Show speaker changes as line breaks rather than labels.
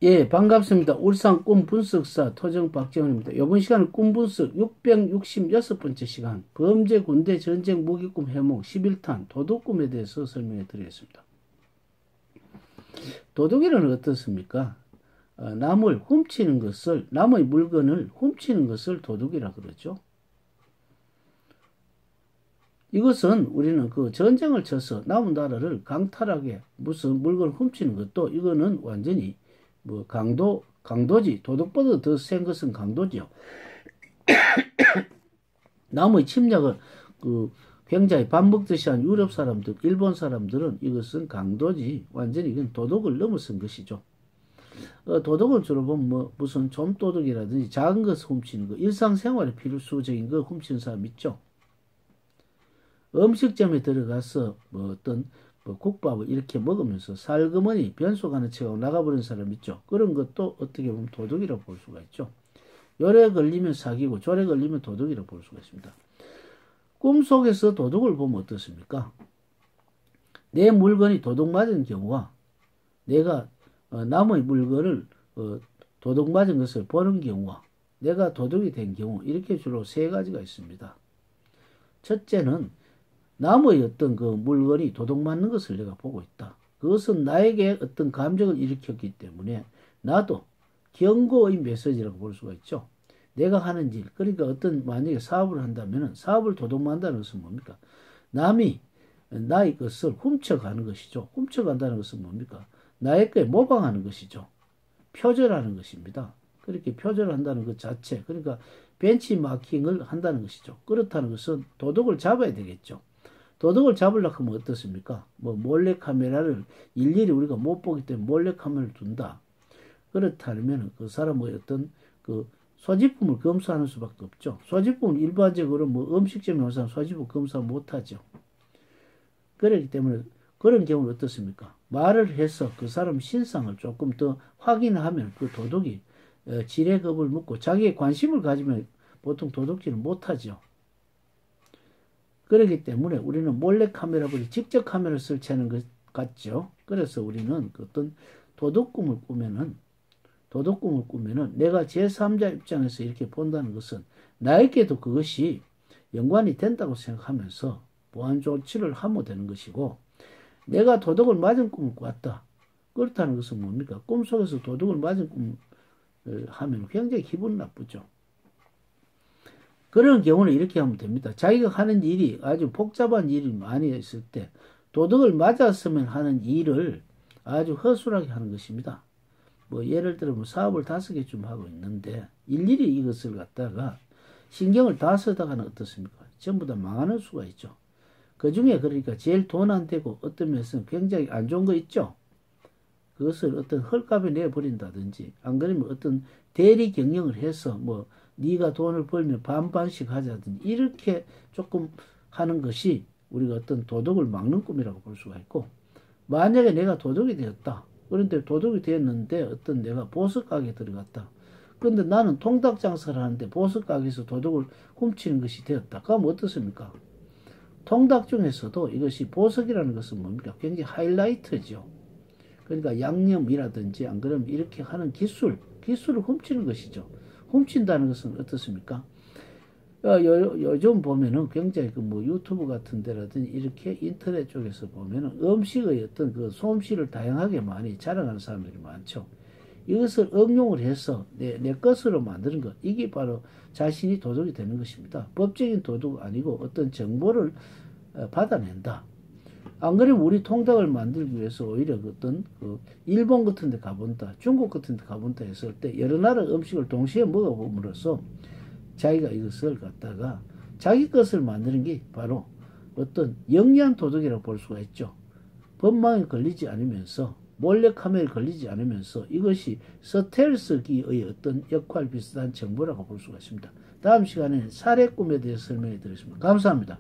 예, 반갑습니다. 울산 꿈 분석사 토정 박정원입니다. 이번 시간은 꿈 분석 666번째 시간 범죄 군대 전쟁 무기꿈 해몽 11탄 도둑꿈에 대해서 설명해 드리겠습니다. 도둑이란 어떻습니까? 남을 훔치는 것을, 남의 물건을 훔치는 것을 도둑이라 그러죠. 이것은 우리는 그 전쟁을 쳐서 남은 나라를 강탈하게 무슨 물건을 훔치는 것도 이거는 완전히 뭐 강도지. 도둑보다 더 센 것은 강도죠. 남의 침략을 굉장히 밥 먹듯이 한 유럽 사람들, 일본 사람들은 이것은 강도지. 완전히 이건 도둑을 넘어선 것이죠. 도둑은 주로 보면 뭐 무슨 좀도둑이라든지 작은 것을 훔치는 거, 일상생활에 필수적인 거 훔치는 사람 있죠. 음식점에 들어가서 뭐 어떤 국밥을 이렇게 먹으면서 살그머니 변속하는 척하고 나가버린 사람 있죠. 그런 것도 어떻게 보면 도둑이라고 볼 수가 있죠. 요래 걸리면 사기고 저래 걸리면 도둑이라고 볼 수가 있습니다. 꿈속에서 도둑을 보면 어떻습니까? 내 물건이 도둑 맞은 경우와 내가 남의 물건을 도둑 맞은 것을 보는 경우와 내가 도둑이 된 경우 이렇게 주로 세 가지가 있습니다. 첫째는 남의 어떤 그 물건이 도둑 맞는 것을 내가 보고 있다. 그것은 나에게 어떤 감정을 일으켰기 때문에 나도 경고의 메시지라고 볼 수가 있죠. 내가 하는 일, 그러니까 어떤 만약에 사업을 한다면 사업을 도둑 맞는다는 것은 뭡니까? 남이 나의 것을 훔쳐가는 것이죠. 훔쳐간다는 것은 뭡니까? 나의 거에 모방하는 것이죠. 표절하는 것입니다. 그렇게 표절한다는 것 자체, 그러니까 벤치마킹을 한다는 것이죠. 그렇다는 것은 도둑을 잡아야 되겠죠. 도둑을 잡으려고 하면 어떻습니까? 뭐 몰래카메라를 일일이 우리가 못 보기 때문에 몰래카메라를 둔다. 그렇다면 그 사람의 어떤 그 소지품을 검수하는 수밖에 없죠. 소지품은 일반적으로 뭐 음식점에 와서 소지품 검사 못하죠. 그렇기 때문에 그런 경우는 어떻습니까? 말을 해서 그 사람 신상을 조금 더 확인하면 그 도둑이 지레겁을 묻고 자기의 관심을 가지면 보통 도둑질을 못하죠. 그렇기 때문에 우리는 몰래카메라보다 직접 카메라를 설치하는 것 같죠. 그래서 우리는 어떤 도둑꿈을 꾸면은 내가 제3자 입장에서 이렇게 본다는 것은 나에게도 그것이 연관이 된다고 생각하면서 보안 조치를 하면 되는 것이고, 내가 도둑을 맞은 꿈을 꿨다. 그렇다는 것은 뭡니까? 꿈속에서 도둑을 맞은 꿈을 하면 굉장히 기분 나쁘죠. 그런 경우는 이렇게 하면 됩니다. 자기가 하는 일이 아주 복잡한 일이 많이 있을 때 도둑을 맞았으면 하는 일을 아주 허술하게 하는 것입니다. 뭐 예를 들어 뭐 사업을 5개쯤 하고 있는데 일일이 이것을 갖다가 신경을 다 쓰다가는 어떻습니까? 전부 다 망하는 수가 있죠. 그 중에 그러니까 제일 돈 안 되고 어떤 면에서는 굉장히 안 좋은 거 있죠. 그것을 어떤 헐값에 내버린다든지 안 그러면 어떤 대리 경영을 해서 뭐 네가 돈을 벌면 반반씩 하자든지 이렇게 조금 하는 것이 우리가 어떤 도둑을 막는 꿈이라고 볼 수가 있고, 만약에 내가 도둑이 되었다. 그런데 도둑이 되었는데 어떤 내가 보석 가게에 들어갔다. 그런데 나는 통닭 장사를 하는데 보석 가게에서 도둑을 훔치는 것이 되었다. 그럼 어떻습니까? 통닭 중에서도 이것이 보석이라는 것은 뭡니까? 굉장히 하이라이트죠. 그러니까 양념이라든지 안 그러면 이렇게 하는 기술을 훔치는 것이죠. 훔친다는 것은 어떻습니까? 요즘 보면은 굉장히 그 뭐 유튜브 같은 데라든지 이렇게 인터넷 쪽에서 보면은 음식의 어떤 그 솜씨를 다양하게 많이 자랑하는 사람들이 많죠. 이것을 응용을 해서 내 것으로 만드는 것. 이게 바로 자신이 도둑이 되는 것입니다. 법적인 도둑 아니고 어떤 정보를 받아낸다. 안 그러면 우리 통닭을 만들기 위해서 오히려 어떤 일본 같은 데 가본다, 중국 같은 데 가본다 했을 때 여러 나라 음식을 동시에 먹어봄으로써 자기가 이것을 갖다가 자기 것을 만드는 게 바로 어떤 영리한 도둑이라고 볼 수가 있죠. 법망에 걸리지 않으면서 몰래카메라에 걸리지 않으면서 이것이 스텔스기의 어떤 역할 비슷한 정보라고 볼 수가 있습니다. 다음 시간에는 살해 꿈에 대해서 설명해 드리겠습니다. 감사합니다.